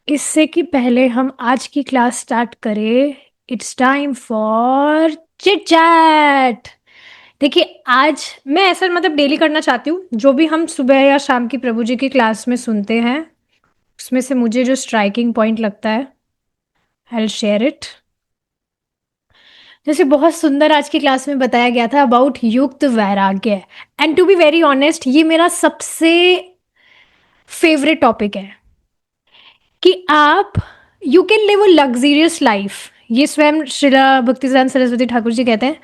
इससे कि पहले हम आज की क्लास स्टार्ट करें, it's time for chit chat. देखिए, आज मैं ऐसा मतलब डेली करना चाहती हूँ। जो भी हम सुबह या शाम की प्रभु जी की क्लास में सुनते हैं, उसमें से मुझे जो स्ट्राइकिंग पॉइंट लगता है, आई विल शेयर इट। जैसे बहुत सुंदर आज की क्लास में बताया गया था अबाउट युक्त वैराग्य। And to be very honest, ये मेरा सबसे फेवरेट टॉपिक है कि आप you can live a luxurious life. ये स्वयं श्रीला भक्तिसिद्धांत सरस्वती ठाकुर जी कहते हैं,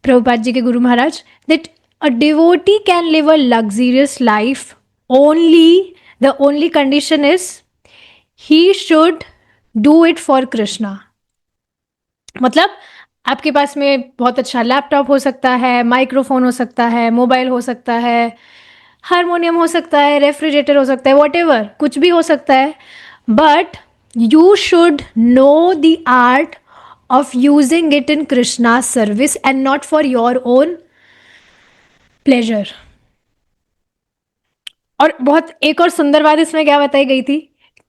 प्रभुपाद जी के गुरु महाराज, that a devotee can live a luxurious life only, the only condition is he should do it for Krishna. मतलब आपके पास में बहुत अच्छा लैपटॉप हो सकता है, माइक्रोफोन हो सकता है, मोबाइल हो सकता है, हारमोनियम हो सकता है, रेफ्रिजरेटर हो सकता है, वॉट कुछ भी हो सकता है, but you should know the art of using it in Krishna's service and not for your own pleasure. और बहुत एक और सुंदर बात इसमें क्या बताई गई थी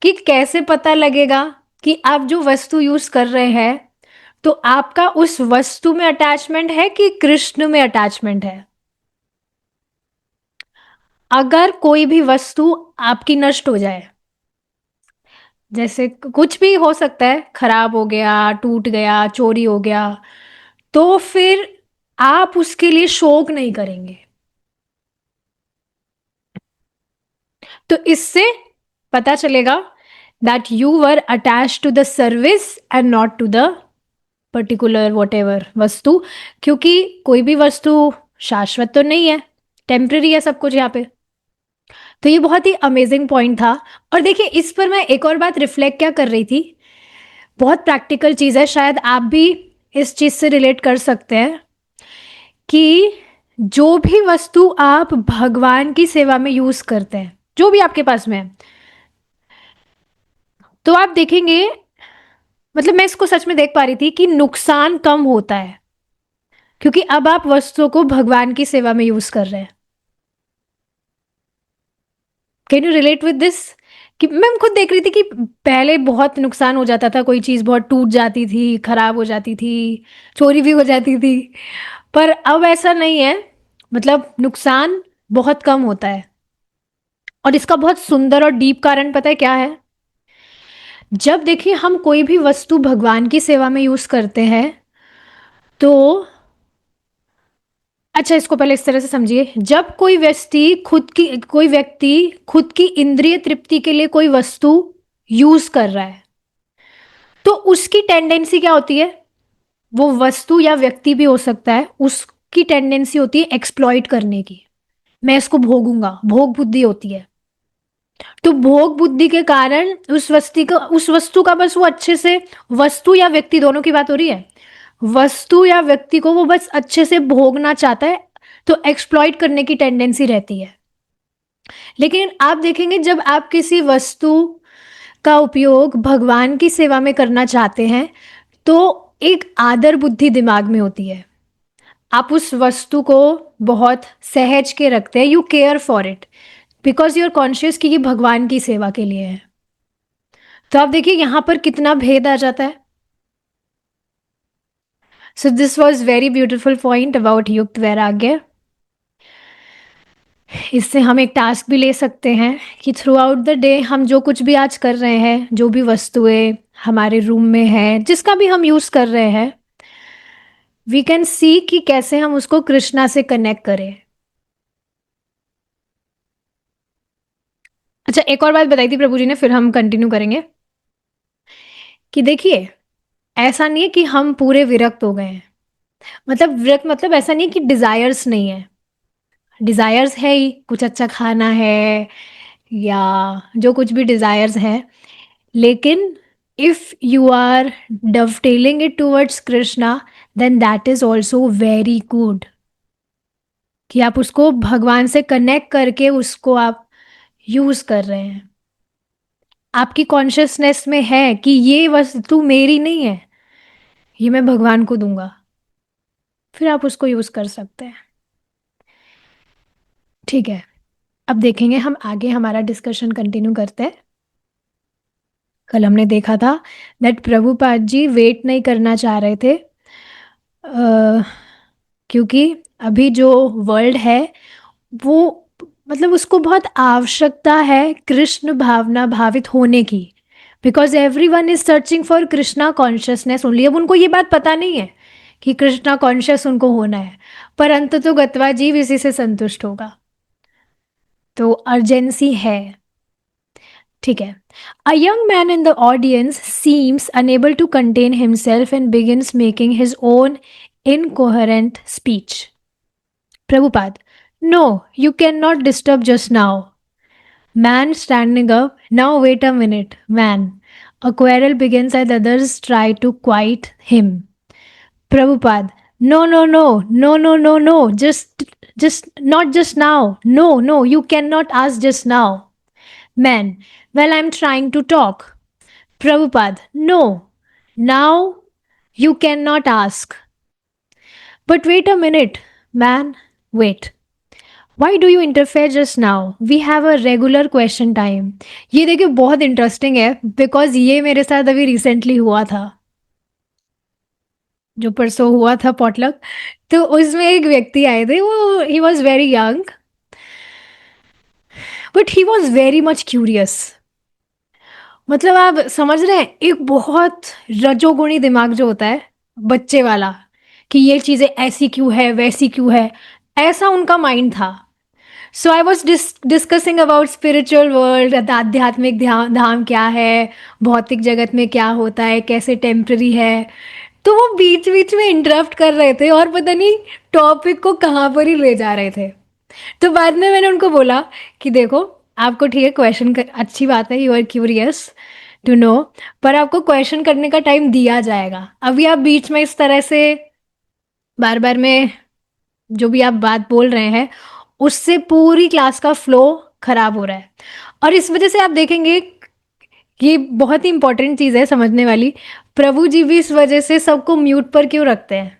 कि कैसे पता लगेगा कि आप जो वस्तु यूज कर रहे हैं तो आपका उस वस्तु में अटैचमेंट है कि कृष्ण में अटैचमेंट है। अगर कोई भी वस्तु आपकी नष्ट हो जाए, जैसे कुछ भी हो सकता है, खराब हो गया, टूट गया, चोरी हो गया, तो फिर आप उसके लिए शोक नहीं करेंगे। तो इससे पता चलेगा that you were attach to the service and not to the particular whatever वस्तु, क्योंकि कोई भी वस्तु शाश्वत तो नहीं है, टेम्पररी है सब कुछ यहाँ पे। तो ये बहुत ही अमेजिंग पॉइंट था। और देखिए, इस पर मैं एक और बात रिफ्लेक्ट क्या कर रही थी, बहुत प्रैक्टिकल चीज है, शायद आप भी इस चीज से रिलेट कर सकते हैं कि जो भी वस्तु आप भगवान की सेवा में यूज करते हैं, जो भी आपके पास में है, तो आप देखेंगे, मतलब मैं इसको सच में देख पा रही थी कि नुकसान कम होता है, क्योंकि अब आप वस्तुओं को भगवान की सेवा में यूज कर रहे हैं। Can you relate with this? कि मैं खुद देख रही थी कि पहले बहुत नुकसान हो जाता था, कोई चीज बहुत टूट जाती थी, खराब हो जाती थी, चोरी भी हो जाती थी, पर अब ऐसा नहीं है। मतलब नुकसान बहुत कम होता है। और इसका बहुत सुंदर और डीप कारण पता है क्या है? जब देखिए हम कोई भी वस्तु भगवान की सेवा में यूज करते हैं, तो अच्छा, इसको पहले इस तरह से समझिए। जब कोई व्यक्ति खुद की इंद्रिय तृप्ति के लिए कोई वस्तु यूज कर रहा है, तो उसकी टेंडेंसी क्या होती है? वो वस्तु या व्यक्ति भी हो सकता है, उसकी टेंडेंसी होती है एक्सप्लॉइट करने की। मैं इसको भोगूंगा, भोग बुद्धि होती है। तो भोग बुद्धि के कारण उस वस्तु का बस वो अच्छे से, वस्तु या व्यक्ति दोनों की बात हो रही है, वस्तु या व्यक्ति को वो बस अच्छे से भोगना चाहता है, तो एक्सप्लॉइट करने की टेंडेंसी रहती है। लेकिन आप देखेंगे, जब आप किसी वस्तु का उपयोग भगवान की सेवा में करना चाहते हैं, तो एक आदर बुद्धि दिमाग में होती है। आप उस वस्तु को बहुत सहज के रखते हैं, you care for it, because you are conscious कि ये भगवान की सेवा के लिए है। तो आप देखिए यहां पर कितना भेद आ जाता है। So this was very beautiful point about युक्त वैराग्य। इससे हम एक टास्क भी ले सकते हैं कि थ्रू आउट द डे हम जो कुछ भी आज कर रहे हैं, जो भी वस्तुएं हमारे रूम में है, जिसका भी हम यूज कर रहे हैं, वी कैन सी कि कैसे हम उसको कृष्णा से कनेक्ट करें। अच्छा, एक और बात बताई थी प्रभु जी ने, फिर हम कंटिन्यू करेंगे, कि देखिए ऐसा नहीं है कि हम पूरे विरक्त हो गए हैं। मतलब विरक्त मतलब ऐसा नहीं है कि डिजायर्स नहीं है, डिजायर्स है ही, कुछ अच्छा खाना है या जो कुछ भी डिजायर्स है, लेकिन if you are dovetailing it towards Krishna, then that is also very good, कि आप उसको भगवान से कनेक्ट करके उसको आप यूज कर रहे हैं। आपकी कॉन्शियसनेस में है कि ये वस्तु मेरी नहीं है, ये मैं भगवान को दूंगा, फिर आप उसको यूज कर सकते हैं। ठीक है, अब देखेंगे हम आगे, हमारा डिस्कशन कंटिन्यू करते हैं। कल हमने देखा था दैट प्रभुपाद जी वेट नहीं करना चाह रहे थे, क्योंकि अभी जो वर्ल्ड है वो मतलब उसको बहुत आवश्यकता है कृष्ण भावना भावित होने की, because every one is searching for Krishna consciousness only. अब उनको ये बात पता नहीं है कि कृष्णा कॉन्शियस उनको होना है, पर अंत तो गत्वा जीव इसी से संतुष्ट होगा, तो अर्जेंसी है। ठीक है। A young man in the audience seems unable to contain himself and begins making his own incoherent speech. Prabhupada, no, you cannot disturb just now. Man standing up, now wait a minute, man. A quarrel begins and others try to quiet him. Prabhupada, no, no, no, no, no, no, no, not just now. No, no, you cannot ask just now. Man, well, I'm trying to talk. Prabhupada, no, now you cannot ask. But wait a minute, man, wait. Why do you interfere just now? We have a regular question time. ये देखिए बहुत interesting है, because ये मेरे साथ अभी recently हुआ था, जो परसों हुआ था पॉटलक। तो उसमें एक व्यक्ति आए थे, वो he was very young but he was very much curious. मतलब आप समझ रहे हैं, एक बहुत रजोगुणी दिमाग जो होता है बच्चे वाला, कि ये चीज़ें ऐसी क्यों है वैसी क्यों है, ऐसा उनका माइंड था। So I was discussing about spiritual world, आध्यात्मिक धाम क्या है, भौतिक जगत में क्या होता है, कैसे टेम्पररी है। तो वो बीच बीच में इंटरप्ट कर रहे थे और पता नहीं टॉपिक को कहाँ पर ही ले जा रहे थे। तो बाद में मैंने उनको बोला कि देखो, आपको ठीक है क्वेश्चन कर, अच्छी बात है, you are curious to know, पर आपको क्वेश्चन करने का टाइम दिया जाएगा। अभी आप बीच में इस तरह से बार बार में जो भी आप बात बोल रहे हैं, उससे पूरी क्लास का फ्लो खराब हो रहा है। और इस वजह से आप देखेंगे, ये बहुत ही इंपॉर्टेंट चीज़ है समझने वाली, प्रभु जी भी इस वजह से सबको म्यूट पर क्यों रखते हैं,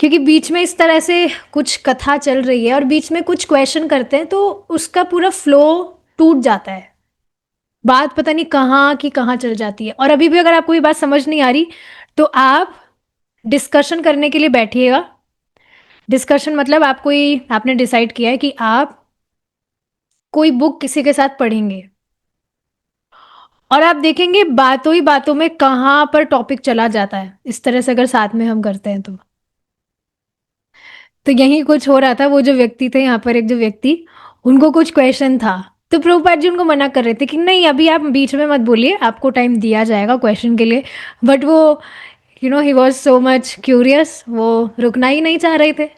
क्योंकि बीच में इस तरह से कुछ कथा चल रही है और बीच में कुछ क्वेश्चन करते हैं तो उसका पूरा फ्लो टूट जाता है, बात पता नहीं कहाँ की कहाँ चल जाती है। और अभी भी अगर आपको ये बात समझ नहीं आ रही तो आप डिस्कशन करने के लिए बैठिएगा। डिस्कशन मतलब आपने डिसाइड किया है कि आप कोई बुक किसी के साथ पढ़ेंगे और आप देखेंगे बातों ही बातों में कहाँ पर टॉपिक चला जाता है, इस तरह से अगर साथ में हम करते हैं तो यही कुछ हो रहा था। वो जो व्यक्ति थे यहाँ पर, एक जो व्यक्ति, उनको कुछ क्वेश्चन था, तो प्रभुपाद जी उनको मना कर रहे थे कि नहीं, अभी आप बीच में मत बोलिए, आपको टाइम दिया जाएगा क्वेश्चन के लिए। बट वो he was so much curious, वो रुकना ही नहीं चाह रहे थे।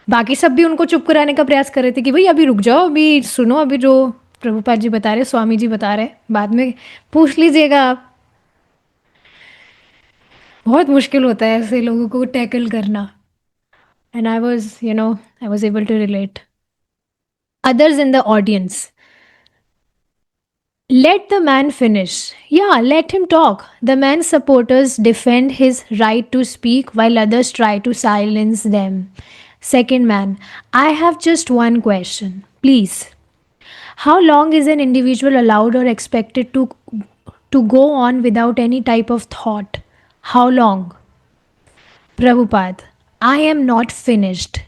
बाकी सब भी उनको चुप कराने का प्रयास कर रहे थे कि भाई अभी रुक जाओ, अभी सुनो, अभी जो प्रभुपाद जी बता रहे, स्वामी जी बता रहे, बाद में पूछ लीजिएगा आप। बहुत मुश्किल होता है ऐसे लोगों को टैकल करना। And I was able to relate. Others in the audience, let the man finish. Yeah, let him talk. The man's supporters defend his right to speak while others try to silence them. Second man, I have just one question. Please. How long is an individual allowed or expected to go on without any type of thought? How long? Prabhupada, I am not finished.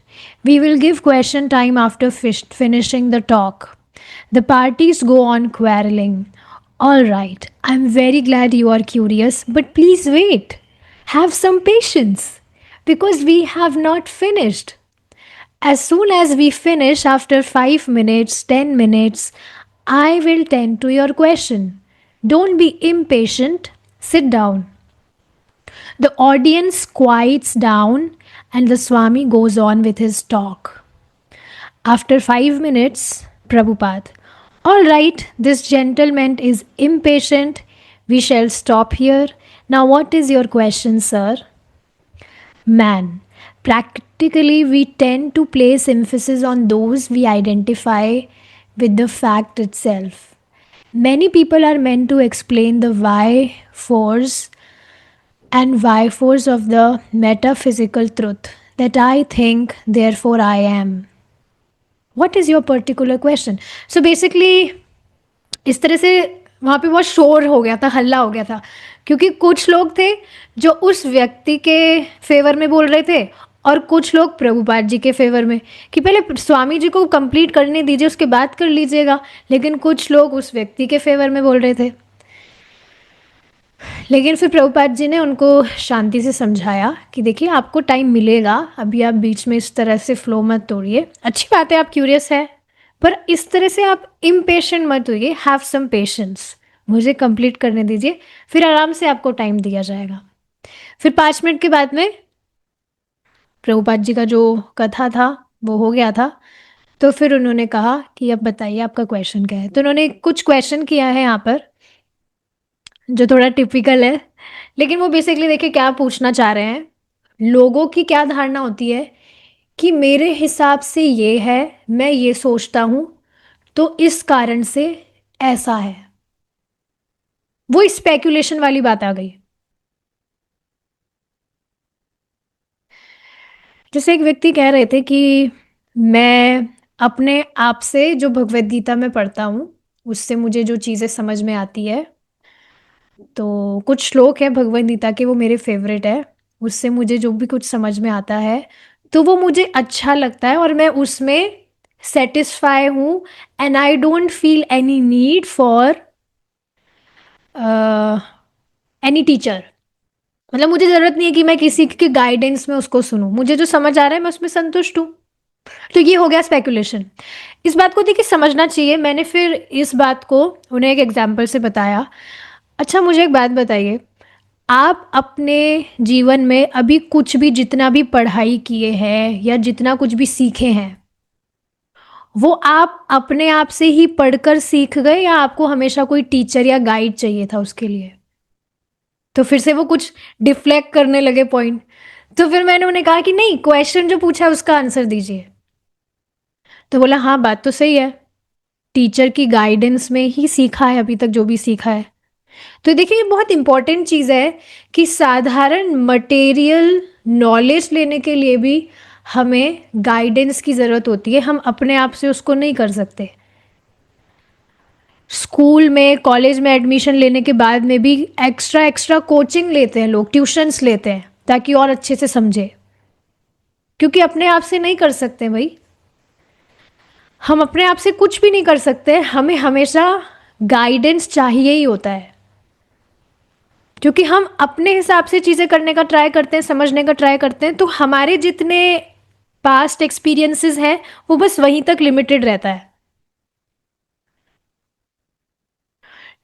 We will give question time after finishing the talk. The parties go on quarreling. All right, I'm very glad you are curious, but please wait. Have some patience because we have not finished. As soon as we finish, after 5 minutes, 10 minutes, I will tend to your question. Don't be impatient. Sit down. The audience quiets down and the Swami goes on with his talk. After 5 minutes, Prabhupada, all right, this gentleman is impatient. We shall stop here. Now, what is your question, sir? Man, practically, we tend to place emphasis on those we identify with the fact itself. Many people are meant to explain the why force and why force of the metaphysical truth that I think, therefore I am. What is your particular question? So basically, इस तरह से वहाँ पे बहुत शोर हो गया था, हल्ला हो गया था, क्योंकि कुछ लोग थे जो उस व्यक्ति के फेवर में बोल रहे थे और कुछ लोग प्रभुपाद जी के फेवर में, कि पहले स्वामी जी को कंप्लीट करने दीजिए, उसके बाद कर लीजिएगा। लेकिन कुछ लोग उस व्यक्ति के फेवर में बोल रहे थे। लेकिन फिर प्रभुपाद जी ने उनको शांति से समझाया कि देखिए आपको टाइम मिलेगा, अभी आप बीच में इस तरह से फ्लो मत तोड़िए। अच्छी बात है आप क्यूरियस है, पर इस तरह से आप इम्पेशेंट मत होइए, हैव सम पेशेंस, मुझे कंप्लीट करने दीजिए, फिर आराम से आपको टाइम दिया जाएगा। फिर 5 मिनट के बाद में प्रभुपाद जी का जो कथा था वो हो गया था। तो फिर उन्होंने कहा कि अब बताइए आपका क्वेश्चन क्या है। तो उन्होंने कुछ क्वेश्चन किया है यहाँ पर जो थोड़ा टिपिकल है, लेकिन वो बेसिकली देखिए क्या पूछना चाह रहे हैं। लोगों की क्या धारणा होती है कि मेरे हिसाब से ये है, मैं ये सोचता हूँ, तो इस कारण से ऐसा है। वो स्पेकुलेशन वाली बात आ गई। जैसे एक व्यक्ति कह रहे थे कि मैं अपने आप से जो भगवत गीता में पढ़ता हूँ उससे मुझे जो चीज़ें समझ में आती है, तो कुछ श्लोक है भगवत गीता के वो मेरे फेवरेट है, उससे मुझे जो भी कुछ समझ में आता है तो वो मुझे अच्छा लगता है और मैं उसमें सेटिस्फाई हूँ। And I don't feel any need for any teacher. मतलब मुझे ज़रूरत नहीं है कि मैं किसी के गाइडेंस में उसको सुनूं, मुझे जो समझ आ रहा है मैं उसमें संतुष्ट हूँ। तो ये हो गया स्पेकुलेशन। इस बात को देखिए समझना चाहिए। मैंने फिर इस बात को उन्हें एक एग्जाम्पल से बताया। अच्छा मुझे एक बात बताइए, आप अपने जीवन में अभी कुछ भी जितना भी पढ़ाई किए हैं या जितना कुछ भी सीखे हैं वो आप अपने आप से ही पढ़कर सीख गए या आपको हमेशा कोई टीचर या गाइड चाहिए था उसके लिए? तो फिर से वो कुछ डिफ्लेक्ट करने लगे पॉइंट। तो फिर मैंने उन्हें कहा कि नहीं, क्वेश्चन जो पूछा है उसका आंसर दीजिए। तो बोला हाँ बात तो सही है, टीचर की गाइडेंस में ही सीखा है अभी तक जो भी सीखा है। तो देखिए ये बहुत इंपॉर्टेंट चीज़ है कि साधारण मटेरियल नॉलेज लेने के लिए भी हमें गाइडेंस की ज़रूरत होती है, हम अपने आप से उसको नहीं कर सकते। स्कूल में कॉलेज में एडमिशन लेने के बाद में भी एक्स्ट्रा एक्स्ट्रा कोचिंग लेते हैं लोग, ट्यूशन्स लेते हैं ताकि और अच्छे से समझे, क्योंकि अपने आप से नहीं कर सकते भाई। हम अपने आप से कुछ भी नहीं कर सकते, हमें हमेशा गाइडेंस चाहिए ही होता है, क्योंकि हम अपने हिसाब से चीज़ें करने का ट्राई करते हैं, समझने का ट्राई करते हैं, तो हमारे जितने पास्ट एक्सपीरियंसेस हैं वो बस वहीं तक लिमिटेड रहता है।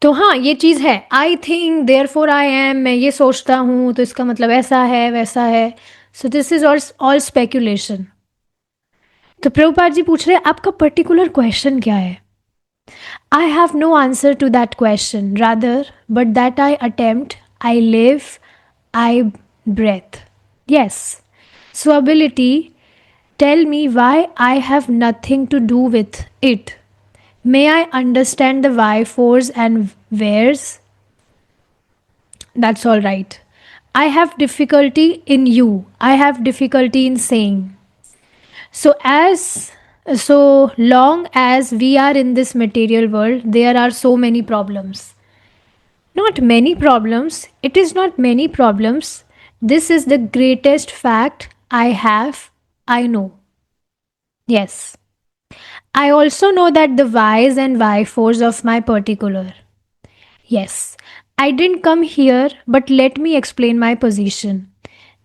तो हाँ ये चीज़ है, I think therefore I am, मैं ये सोचता हूँ तो इसका मतलब ऐसा है वैसा है। So this is all speculation. तो प्रभुपाद जी पूछ रहे हैं आपका पर्टिकुलर क्वेश्चन क्या है? I have no answer to that question rather but that I attempt, I live, I breath. Yes. So, ability, tell me why I have nothing to do with it. May I understand the why, fors, and wheres? That's all right. I have difficulty in you. I have difficulty in saying. So, as so long as we are in this material world, there are so many problems. Not many problems. It is not many problems. This is the greatest fact I have. I know. Yes. I also know that the whys and wherefores of my particular. Yes. I didn't come here, but let me explain my position.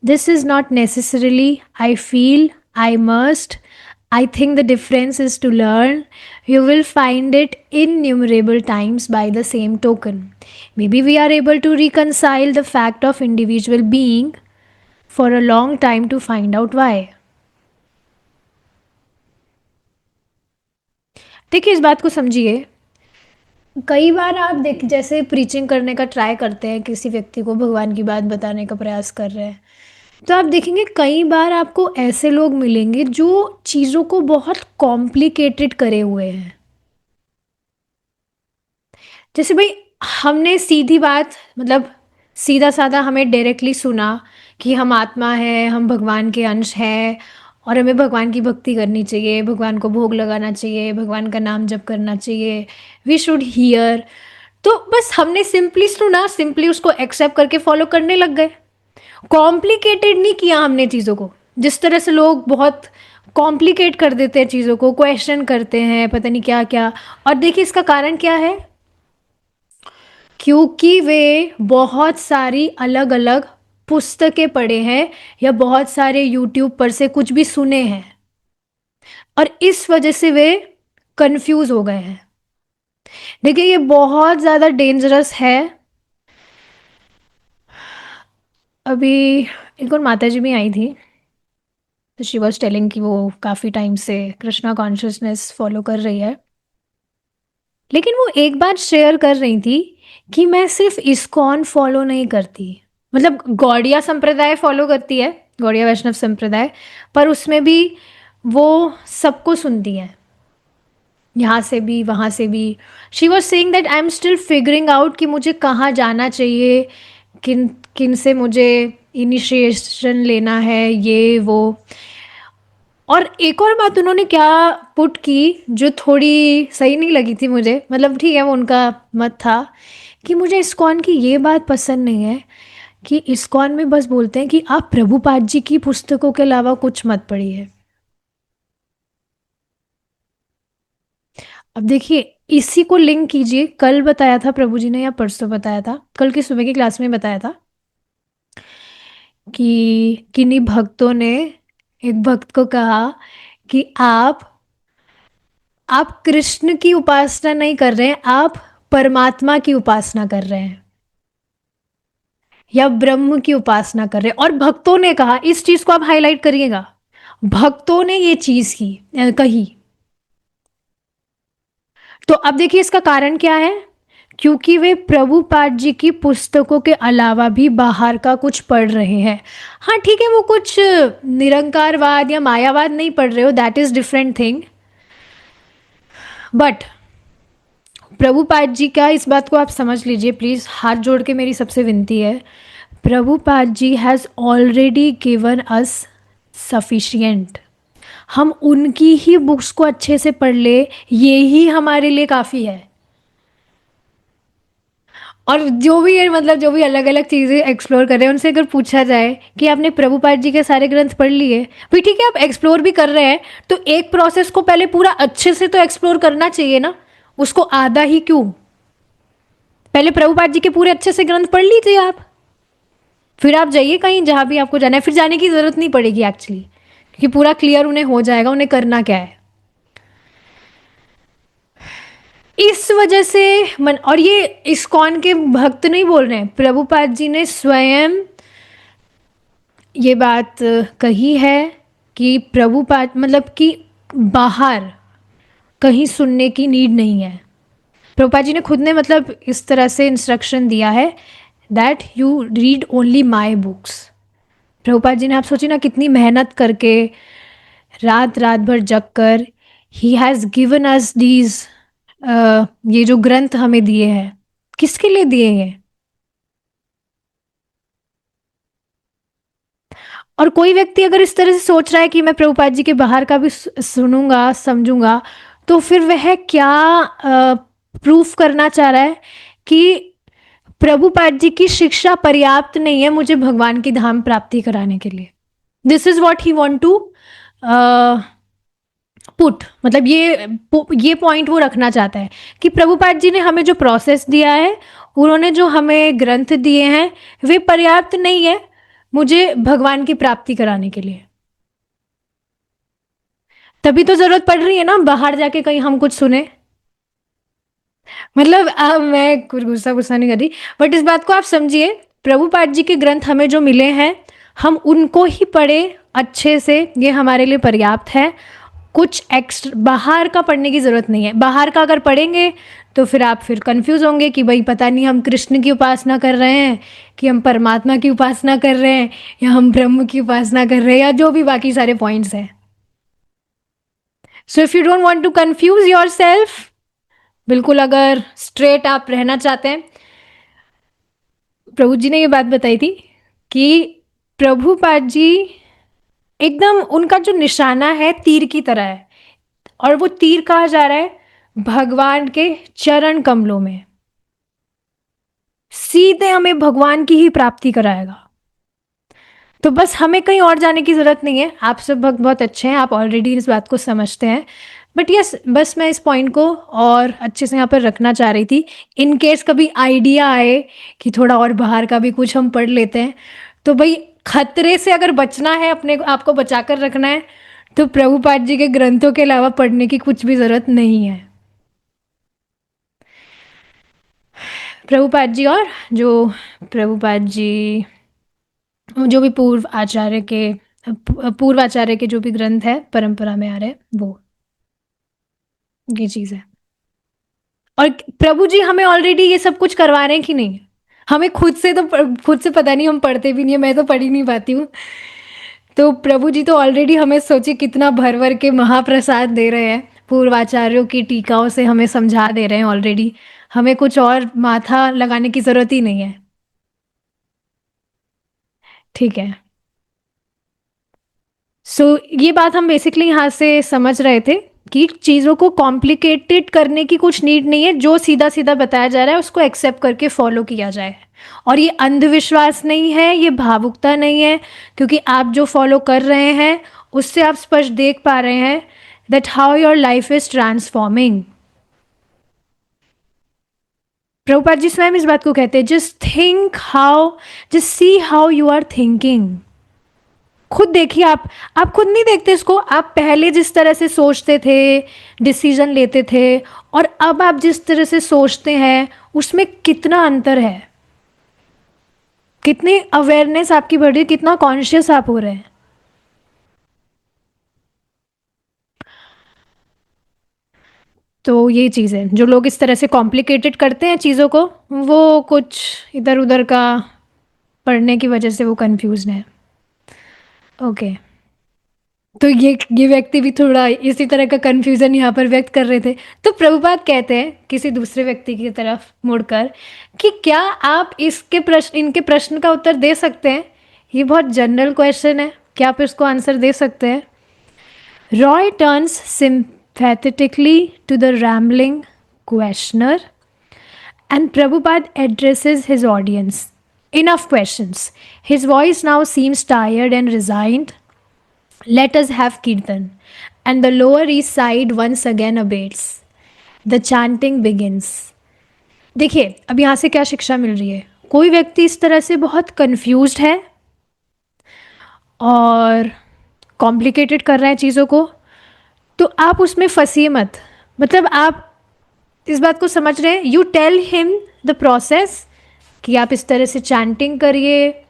This is not necessarily, I feel, I must. I think the difference is to learn. You will find it innumerable times by the same token. Maybe we are able to reconcile the fact of individual being for a long time to find out why. देखिए इस बात को समझिए। कई बार आप देख जैसे preaching करने का ट्राई करते हैं, किसी व्यक्ति को भगवान की बात बताने का प्रयास कर रहे हैं, तो आप देखेंगे कई बार आपको ऐसे लोग मिलेंगे जो चीज़ों को बहुत कॉम्प्लिकेटेड करे हुए हैं। जैसे भाई हमने सीधी बात, मतलब सीधा साधा हमें डायरेक्टली सुना कि हम आत्मा है, हम भगवान के अंश हैं और हमें भगवान की भक्ति करनी चाहिए, भगवान को भोग लगाना चाहिए, भगवान का नाम जप करना चाहिए, वी शुड हियर। तो बस हमने सिंपली सुना, सिंपली उसको एक्सेप्ट करके फॉलो करने लग गए। कॉम्प्लिकेटेड नहीं किया हमने चीज़ों को, जिस तरह से लोग बहुत कॉम्प्लिकेट कर देते हैं चीज़ों को, क्वेश्चन करते हैं पता नहीं क्या क्या। और देखिए इसका कारण क्या है, क्योंकि वे बहुत सारी अलग अलग पुस्तकें पढ़े हैं या बहुत सारे यूट्यूब पर से कुछ भी सुने हैं, और इस वजह से वे कंफ्यूज हो गए हैं। देखिए ये बहुत ज़्यादा डेंजरस है। अभी एक और माता जी भी आई थी, तो शी वॉज टेलिंग कि वो काफ़ी टाइम से कृष्णा कॉन्शियसनेस फॉलो कर रही है, लेकिन वो एक बात शेयर कर रही थी कि मैं सिर्फ इस्कॉन फॉलो नहीं करती, मतलब गौड़िया संप्रदाय फॉलो करती है, गौड़िया वैष्णव संप्रदाय, पर उसमें भी वो सबको सुनती है, यहाँ से भी वहाँ से भी। She was saying that I am still figuring out कि मुझे कहाँ जाना चाहिए, किन किन से मुझे इनिशिएशन लेना है, ये वो। और एक और बात उन्होंने क्या पुट की जो थोड़ी सही नहीं लगी थी मुझे, मतलब ठीक है वो उनका मत था, कि मुझे इस्कॉन की ये बात पसंद नहीं है कि इस्कॉन में बस बोलते हैं कि आप प्रभुपाद जी की पुस्तकों के अलावा कुछ मत पढ़िए। अब देखिए इसी को लिंक कीजिए, कल बताया था प्रभु जी ने या परसों बताया था, कल की सुबह की क्लास में बताया था कि किन्हीं भक्तों ने एक भक्त को कहा कि आप कृष्ण की उपासना नहीं कर रहे हैं, आप परमात्मा की उपासना कर रहे हैं या ब्रह्म की उपासना कर रहे हैं। और भक्तों ने कहा, इस चीज को आप हाईलाइट करिएगा, भक्तों ने ये चीज कही। तो अब देखिए इसका कारण क्या है, क्योंकि वे प्रभुपाद जी की पुस्तकों के अलावा भी बाहर का कुछ पढ़ रहे हैं। हाँ ठीक है, वो कुछ निरंकारवाद या मायावाद नहीं पढ़ रहे हो, that is different thing, but Prabhupada ji का इस बात को आप समझ लीजिए प्लीज़, हाथ जोड़ के मेरी सबसे विनती है, Prabhupada ji has already given us sufficient. हम उनकी ही बुक्स को अच्छे से पढ़ ले, ये ही हमारे लिए काफ़ी है। और जो भी है, मतलब जो भी अलग अलग चीज़ें एक्सप्लोर कर रहे हैं, उनसे अगर पूछा जाए कि आपने प्रभुपाद जी के सारे ग्रंथ पढ़ लिए, भाई ठीक है आप एक्सप्लोर भी कर रहे हैं, तो एक प्रोसेस को पहले पूरा अच्छे से तो एक्सप्लोर करना चाहिए ना, उसको आधा ही क्यों। पहले प्रभुपाद जी के पूरे अच्छे से ग्रंथ पढ़ लीजिए आप, फिर आप जाइए कहीं जहाँ भी आपको जाना है, फिर जाने की ज़रूरत नहीं पड़ेगी एक्चुअली, क्योंकि पूरा क्लियर उन्हें हो जाएगा उन्हें करना क्या है। इस वजह से और ये इस्कॉन के भक्त नहीं बोल रहे हैं, प्रभुपाद जी ने स्वयं ये बात कही है कि प्रभुपाद मतलब कि बाहर कहीं सुनने की नीड नहीं है। प्रभुपाद जी ने खुद ने मतलब इस तरह से इंस्ट्रक्शन दिया है that you read only my books. Prabhupada ji ने, आप सोचिए ना कितनी मेहनत करके, रात रात भर जग कर, he has given us these, ये जो ग्रंथ हमें दिए हैं, किसके लिए दिए हैं। और कोई व्यक्ति अगर इस तरह से सोच रहा है कि मैं प्रभुपाद जी के बाहर का भी सुनूंगा समझूंगा, तो फिर वह क्या प्रूफ करना चाह रहा है कि प्रभुपाद जी की शिक्षा पर्याप्त नहीं है मुझे भगवान की धाम प्राप्ति कराने के लिए। This is what he want to put, मतलब ये पॉइंट वो रखना चाहता है कि प्रभुपाद जी ने हमें जो प्रोसेस दिया है, उन्होंने जो हमें ग्रंथ दिए हैं, वे पर्याप्त नहीं है मुझे भगवान की प्राप्ति कराने के लिए। तभी तो जरूरत पड़ रही है ना बाहर जाके कहीं हम कुछ सुने। मतलब मैं कुछ गुस्सा गुस्सा नहीं कर रही, बट इस बात को आप समझिए, प्रभुपाद जी के ग्रंथ हमें जो मिले हैं, हम उनको ही पढ़े अच्छे से, ये हमारे लिए पर्याप्त है। कुछ एक्स्ट्रा बाहर का पढ़ने की ज़रूरत नहीं है। बाहर का अगर पढ़ेंगे तो फिर आप फिर कंफ्यूज होंगे कि भाई पता नहीं हम कृष्ण की उपासना कर रहे हैं कि हम परमात्मा की उपासना कर रहे हैं या हम ब्रह्म की उपासना कर रहे हैं, या जो भी बाकी सारे पॉइंट्स हैं। So if you don't want to confuse yourself, बिल्कुल अगर स्ट्रेट आप रहना चाहते हैं, प्रभु जी ने ये बात बताई थी कि प्रभुपाद जी एकदम उनका जो निशाना है तीर की तरह है, और वो तीर कहाँ जा रहा है? भगवान के चरण कमलों में, सीधे हमें भगवान की ही प्राप्ति कराएगा। तो बस हमें कहीं और जाने की ज़रूरत नहीं है। आप सब भक्त बहुत अच्छे हैं, आप ऑलरेडी इस बात को समझते हैं, बट यस, बस मैं इस पॉइंट को और अच्छे से यहाँ पर रखना चाह रही थी। इन केस कभी आइडिया आए कि थोड़ा और बाहर का भी कुछ हम पढ़ लेते हैं, तो भाई खतरे से अगर बचना है, अपने आप को बचा कर रखना है, तो प्रभुपाद जी के ग्रंथों के अलावा पढ़ने की कुछ भी ज़रूरत नहीं है। प्रभुपाद जी, और जो प्रभुपाद जी जो भी पूर्व आचार्य के जो भी ग्रंथ है परंपरा में आ रहे हैं, वो ये चीज़ है। और प्रभु जी हमें ऑलरेडी ये सब कुछ करवा रहे हैं कि नहीं? हमें खुद से पता नहीं, हम पढ़ते भी नहीं है, मैं तो पढ़ ही नहीं पाती हूँ। तो प्रभु जी तो ऑलरेडी हमें सोचिए कितना भर भर के महाप्रसाद दे रहे हैं, पूर्वाचार्यों की टीकाओं से हमें समझा दे रहे हैं ऑलरेडी। हमें कुछ और माथा लगाने की जरूरत ही नहीं है। ठीक है। ये बात हम बेसिकली यहाँ से समझ रहे थे कि चीज़ों को कॉम्प्लिकेटेड करने की कुछ नीड नहीं है, जो सीधा सीधा बताया जा रहा है उसको एक्सेप्ट करके फॉलो किया जाए। और ये अंधविश्वास नहीं है, ये भावुकता नहीं है, क्योंकि आप जो फॉलो कर रहे हैं उससे आप स्पष्ट देख पा रहे हैं that how your life is transforming. Prabhupada ji स्वयं इस बात को कहते हैं, just see how you are thinking. खुद देखिए, आप खुद नहीं देखते इसको, आप पहले जिस तरह से सोचते थे, डिसीजन लेते थे, और अब आप जिस तरह से सोचते हैं उसमें कितना अंतर है, कितनी अवेयरनेस आपकी बढ़ रही है, कितना कॉन्शियस आप हो रहे हैं। तो ये चीज़ है, जो लोग इस तरह से कॉम्प्लिकेटेड करते हैं चीज़ों को, वो कुछ इधर उधर का पढ़ने की वजह से वो कंफ्यूज है। ओके। तो ये व्यक्ति भी थोड़ा इसी तरह का कंफ्यूजन यहाँ पर व्यक्त कर रहे थे। तो प्रभुपाद कहते हैं किसी दूसरे व्यक्ति की तरफ मुड़कर कि क्या आप इनके प्रश्न का उत्तर दे सकते हैं? ये बहुत जनरल क्वेश्चन है, क्या आप इसको आंसर दे सकते हैं? Roy turns sympathetically to the rambling questioner, and Prabhupada addresses his audience. Enough questions. His voice now seems tired and resigned. Let us have Kirtan. And the Lower East Side once again abates. The chanting begins. देखिए, अब यहाँ से क्या शिक्षा मिल रही है? कोई व्यक्ति इस तरह से बहुत कंफ्यूज्ड है और कॉम्प्लिकेटेड कर रहा है चीज़ों को, तो आप उसमें फंसिए मत। मतलब आप इस बात को समझ रहे हैं, you tell him the process कि आप इस तरह से चैंटिंग करिए,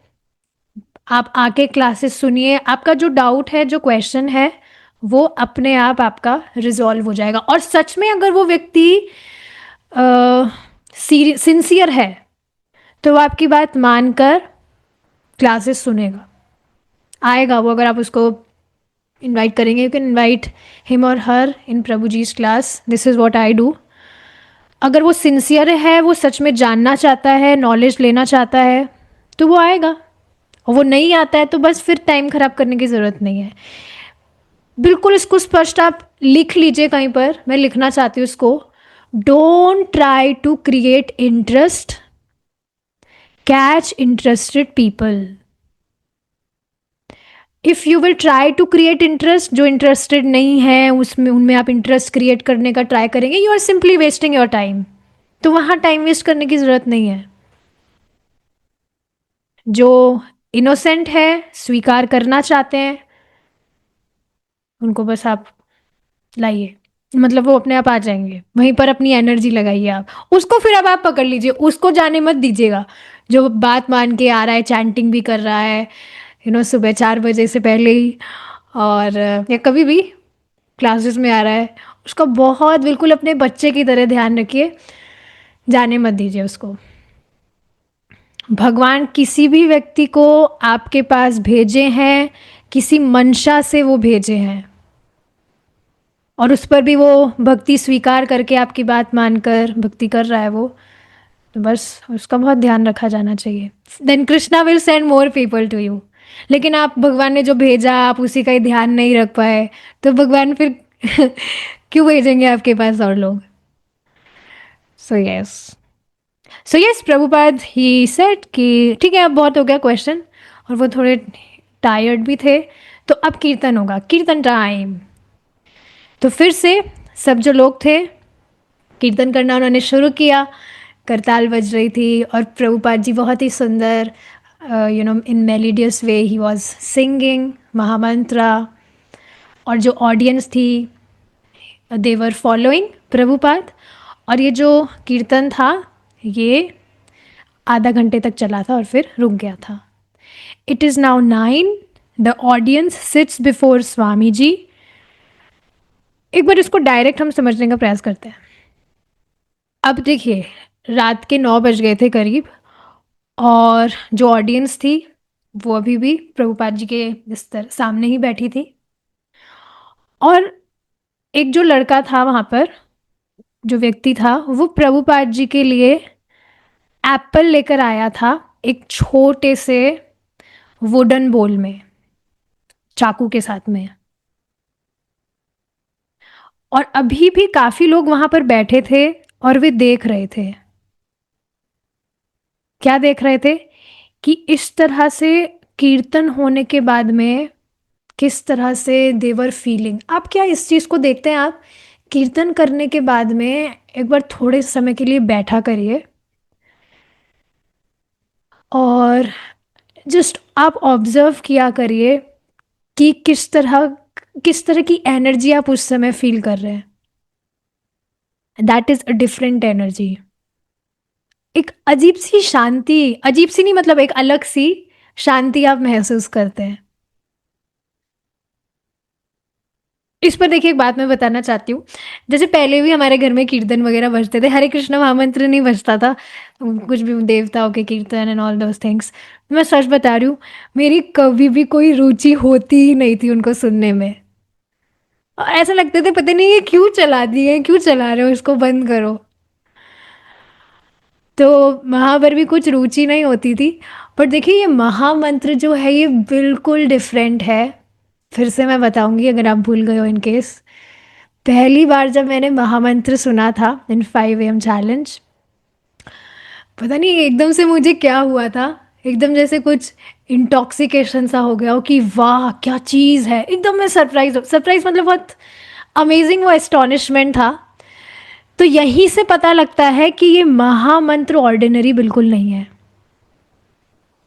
आप आके क्लासेस सुनिए, आपका जो डाउट है, जो क्वेश्चन है, वो अपने आप आपका रिजॉल्व हो जाएगा। और सच में अगर वो व्यक्ति सिंसियर है तो वो आपकी बात मानकर क्लासेस सुनेगा, आएगा वो। अगर आप उसको इनवाइट करेंगे, you can invite him or her in Prabhu जी's class, this is what I do. अगर वो सिंसियर है, वो सच में जानना चाहता है, नॉलेज लेना चाहता है, तो वो आएगा। और वो नहीं आता है तो बस फिर टाइम खराब करने की ज़रूरत नहीं है। बिल्कुल इसको स्पष्ट आप लिख लीजिए कहीं पर, मैं लिखना चाहती हूँ इसको। Don't try to create interest, catch interested people. If you will try to create interest, जो इंटरेस्टेड नहीं है उसमें, उनमें आप इंटरेस्ट क्रिएट करने का ट्राई करेंगे, you are simply wasting your time. तो वहाँ टाइम वेस्ट करने की ज़रूरत नहीं है। जो इनोसेंट है, स्वीकार करना चाहते हैं, उनको बस आप लाइए, मतलब वो अपने आप आ जाएंगे। वहीं पर अपनी एनर्जी लगाइए आप, उसको फिर अब आप पकड़ लीजिए, उसको जाने मत दीजिएगा। जो बात मान के आ रहा है, चैंटिंग भी कर रहा है, सुबह 4 बजे से पहले ही, और या कभी भी क्लासेस में आ रहा है, उसका बहुत बिल्कुल अपने बच्चे की तरह ध्यान रखिए, जाने मत दीजिए उसको। भगवान किसी भी व्यक्ति को आपके पास भेजे हैं, किसी मंशा से वो भेजे हैं, और उस पर भी वो भक्ति स्वीकार करके आपकी बात मानकर भक्ति कर रहा है वो, तो बस उसका बहुत ध्यान रखा जाना चाहिए। Then Krishna will send more people to you. लेकिन आप भगवान ने जो भेजा आप उसी का ही ध्यान नहीं रख पाए, तो भगवान फिर क्यों भेजेंगे आपके पास और लोग? So yes, so yes, Prabhupada he said कि ठीक है अब बहुत हो गया क्वेश्चन, और वो थोड़े टायर्ड भी थे, तो अब कीर्तन होगा, कीर्तन टाइम। तो फिर से सब जो लोग थे कीर्तन करना उन्होंने शुरू किया, करताल बज रही थी और प्रभुपाद जी बहुत ही सुंदर, in melodious way he was singing Mahamantra, और जो ऑडियंस थी दे वर फॉलोइंग प्रभुपाद। और ये जो कीर्तन था ये आधा घंटे तक चला था और फिर रुक गया था। It is now 9, the audience sits before Swami ji. एक बार इसको डायरेक्ट हम समझने का प्रयास करते हैं। अब देखिए रात के 9 बज गए थे करीब, और जो ऑडियंस थी वो अभी भी प्रभुपाद जी के बिस्तर सामने ही बैठी थी, और एक जो लड़का था वहाँ पर, जो व्यक्ति था वो प्रभुपाद जी के लिए एप्पल लेकर आया था एक छोटे से वुडन बोल में, चाकू के साथ में। और अभी भी काफी लोग वहां पर बैठे थे और वे देख रहे थे। क्या देख रहे थे? कि इस तरह से कीर्तन होने के बाद में किस तरह से देवर फीलिंग। आप क्या इस चीज को देखते हैं? आप कीर्तन करने के बाद में एक बार थोड़े समय के लिए बैठा करिए और जस्ट आप ऑब्जर्व किया करिए कि किस तरह की एनर्जी आप उस समय फील कर रहे हैं। That is a different energy. एक अजीब सी शांति, अजीब सी नहीं मतलब एक अलग सी शांति आप महसूस करते हैं। इस पर देखिए एक बात मैं बताना चाहती हूँ। जैसे पहले भी हमारे घर में कीर्तन वगैरह बजते थे, हरे कृष्ण महामंत्र नहीं बजता था, कुछ भी देवताओं के कीर्तन एंड ऑल दोज थिंग्स। मैं सच बता रही हूँ, मेरी कभी भी कोई रुचि होती ही नहीं थी उनको सुनने में। और ऐसा लगते थे पता नहीं ये क्यों चला दिए, क्यों चला रहे हो, इसको बंद करो। तो वहाँ पर भी कुछ रुचि नहीं होती थी। पर देखिए ये महामंत्र जो है ये बिल्कुल डिफरेंट है। फिर से मैं बताऊंगी अगर आप भूल गए हो इन केस। पहली बार जब मैंने महामंत्र सुना था इन 5 AM चैलेंज, पता नहीं एकदम से मुझे क्या हुआ था, एकदम जैसे कुछ इंटॉक्सिकेशन सा हो गया हो कि वाह क्या चीज़ है। एकदम मैं सरप्राइज सरप्राइज मतलब बहुत अमेजिंग, वो एस्टॉनिशमेंट था। तो यहीं से पता लगता है कि ये महामंत्र ऑर्डिनरी बिल्कुल नहीं है।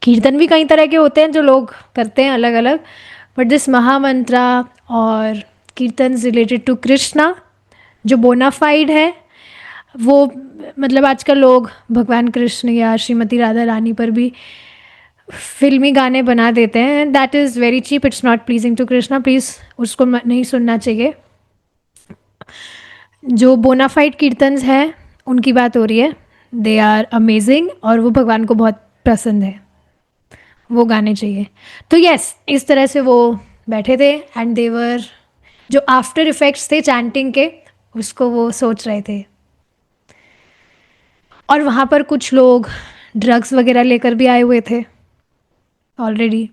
कीर्तन भी कई तरह के होते हैं जो लोग करते हैं अलग अलग, बट दिस महामंत्रा और कीर्तन रिलेटेड टू कृष्णा जो बोनाफाइड है, वो मतलब आजकल लोग भगवान कृष्ण या श्रीमती राधा रानी पर भी फिल्मी गाने बना देते हैं। That is very cheap, it's not pleasing to Krishna, please उसको नहीं सुनना चाहिए। जो बोनाफाइड कीर्तन्स हैं उनकी बात हो रही है, दे आर अमेजिंग और वो भगवान को बहुत पसंद है, वो गाने चाहिए। तो यस इस तरह से वो बैठे थे एंड देवर जो आफ्टर इफेक्ट्स थे चैंटिंग के उसको वो सोच रहे थे। और वहाँ पर कुछ लोग ड्रग्स वगैरह लेकर भी आए हुए थे already.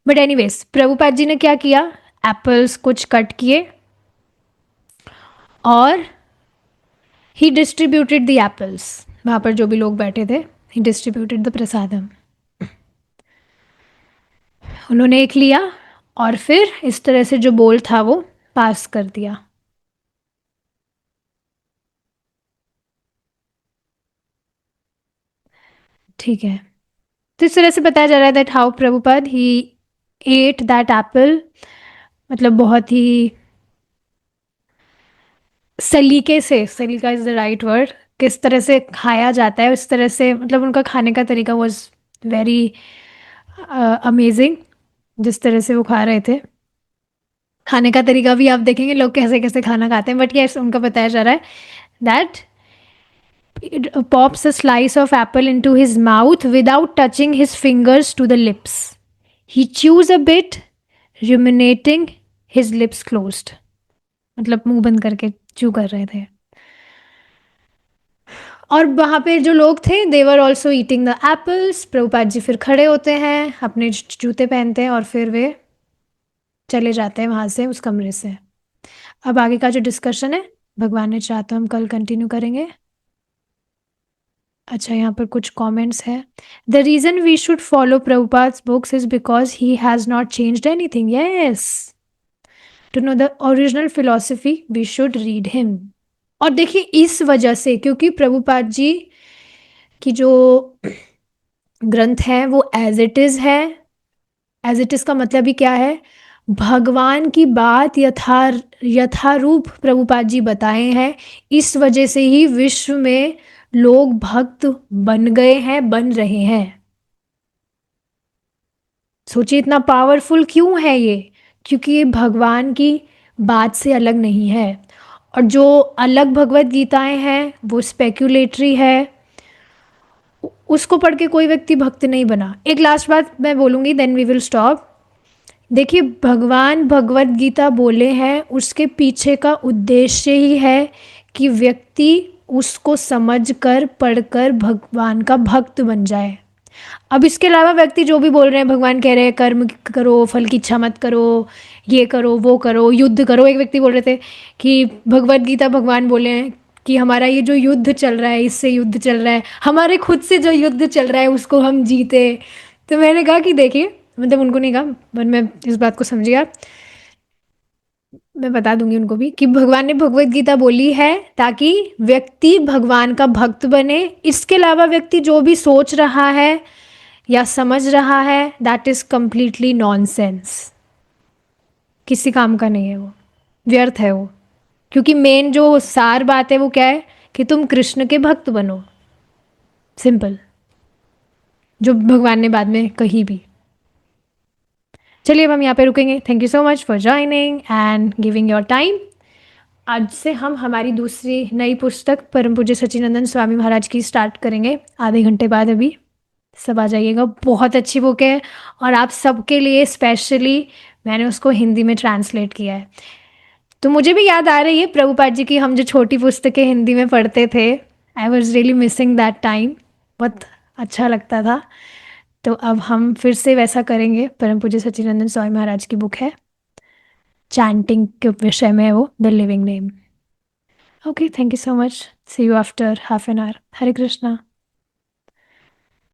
But anyways Prabhupada ji ने क्या किया, एप्पल्स कुछ कट किए और ही डिस्ट्रीब्यूटेड द एप्पल्स। वहाँ पर जो भी लोग बैठे थे ही डिस्ट्रीब्यूटेड द प्रसादम। उन्होंने एक लिया और फिर इस तरह से जो बोल था वो पास कर दिया। ठीक है, तो इस तरह से बताया जा रहा है that how Prabhupada he at that Apple, मतलब बहुत ही सलीके से, सलीका इज द राइट वर्ड, किस तरह से खाया जाता है उस तरह से, मतलब उनका खाने का तरीका वॉज वेरी अमेजिंग। जिस तरह से वो खा रहे थे, खाने का तरीका भी आप देखेंगे लोग कैसे कैसे खाना खाते हैं, बट यस उनका बताया जा रहा है that pops a slice of apple into his mouth without touching his fingers to the lips. He chews a bit, ruminating, his lips closed. मतलब मुंह बंद करके चू कर रहे थे। और वहाँ पे जो लोग थे they were also eating the apples. Prabhupada ji फिर खड़े होते हैं, अपने जूते पहनते हैं और फिर वे चले जाते हैं वहाँ से, उस कमरे से। अब आगे का जो डिस्कशन है, भगवान ने चाहा तो हम कल कंटिन्यू करेंगे। अच्छा, यहाँ पर कुछ कमेंट्स है। The reason we should follow Prabhupada's books is because he has not changed anything. Yes, to know the original philosophy we should read him. और देखिए इस वजह से, क्योंकि प्रभुपाद जी की जो ग्रंथ है वो एज इट इज है। एज इट इज का मतलब ही क्या है? भगवान की बात यथारूप प्रभुपाद जी बताए हैं। इस वजह से ही विश्व में लोग भक्त बन गए हैं, बन रहे हैं। सोचिए इतना पावरफुल क्यों है ये? क्योंकि ये भगवान की बात से अलग नहीं है। और जो अलग भगवत गीताएं हैं वो स्पेक्यूलेटरी है, उसको पढ़ के कोई व्यक्ति भक्त नहीं बना। एक लास्ट बात मैं बोलूँगी, देन वी विल स्टॉप। देखिए भगवान भगवत गीता बोले हैं, उसके पीछे का उद्देश्य ही है कि व्यक्ति उसको समझकर पढ़कर भगवान का भक्त बन जाए। अब इसके अलावा व्यक्ति जो भी बोल रहे हैं, भगवान कह रहे हैं कर्म करो, फल की इच्छा मत करो, ये करो, वो करो, युद्ध करो। एक व्यक्ति बोल रहे थे कि भगवत गीता भगवान बोले हैं कि हमारा ये जो युद्ध चल रहा है, इससे युद्ध चल रहा है, हमारे खुद से जो युद्ध चल रहा है उसको हम जीते। तो मैंने कहा कि देखिए, मतलब उनको नहीं कहा, पर मैं इस बात को समझ गया। मैं बता दूंगी उनको भी कि भगवान ने भगवत गीता बोली है ताकि व्यक्ति भगवान का भक्त बने। इसके अलावा व्यक्ति जो भी सोच रहा है या समझ रहा है, दैट इज कंप्लीटली नॉनसेंस। किसी काम का नहीं है वो, व्यर्थ है वो। क्योंकि मेन जो सार बात है वो क्या है कि तुम कृष्ण के भक्त बनो। सिंपल, जो भगवान ने बाद में कही भी। चलिए अब हम यहाँ पे रुकेंगे। Thank you so much for joining and giving your time. आज से हम हमारी दूसरी नई पुस्तक परम पूज्य सच्चिदानंद स्वामी महाराज की स्टार्ट करेंगे आधे घंटे बाद। अभी सब आ जाइएगा, बहुत अच्छी बुक है और आप सबके लिए स्पेशली मैंने उसको हिंदी में ट्रांसलेट किया है। तो मुझे भी याद आ रही है प्रभुपाद जी की हम जो छोटी पुस्तकें हिंदी में पढ़ते थे। I was really missing that time, बहुत अच्छा लगता था। तो अब हम फिर से वैसा करेंगे। परम पूज्य सच्चिदानंद स्वामी महाराज की बुक है, चैंटिंग के विषय में है वो, the living name. Okay, thank you so much. See you after half an hour. Hare Krishna.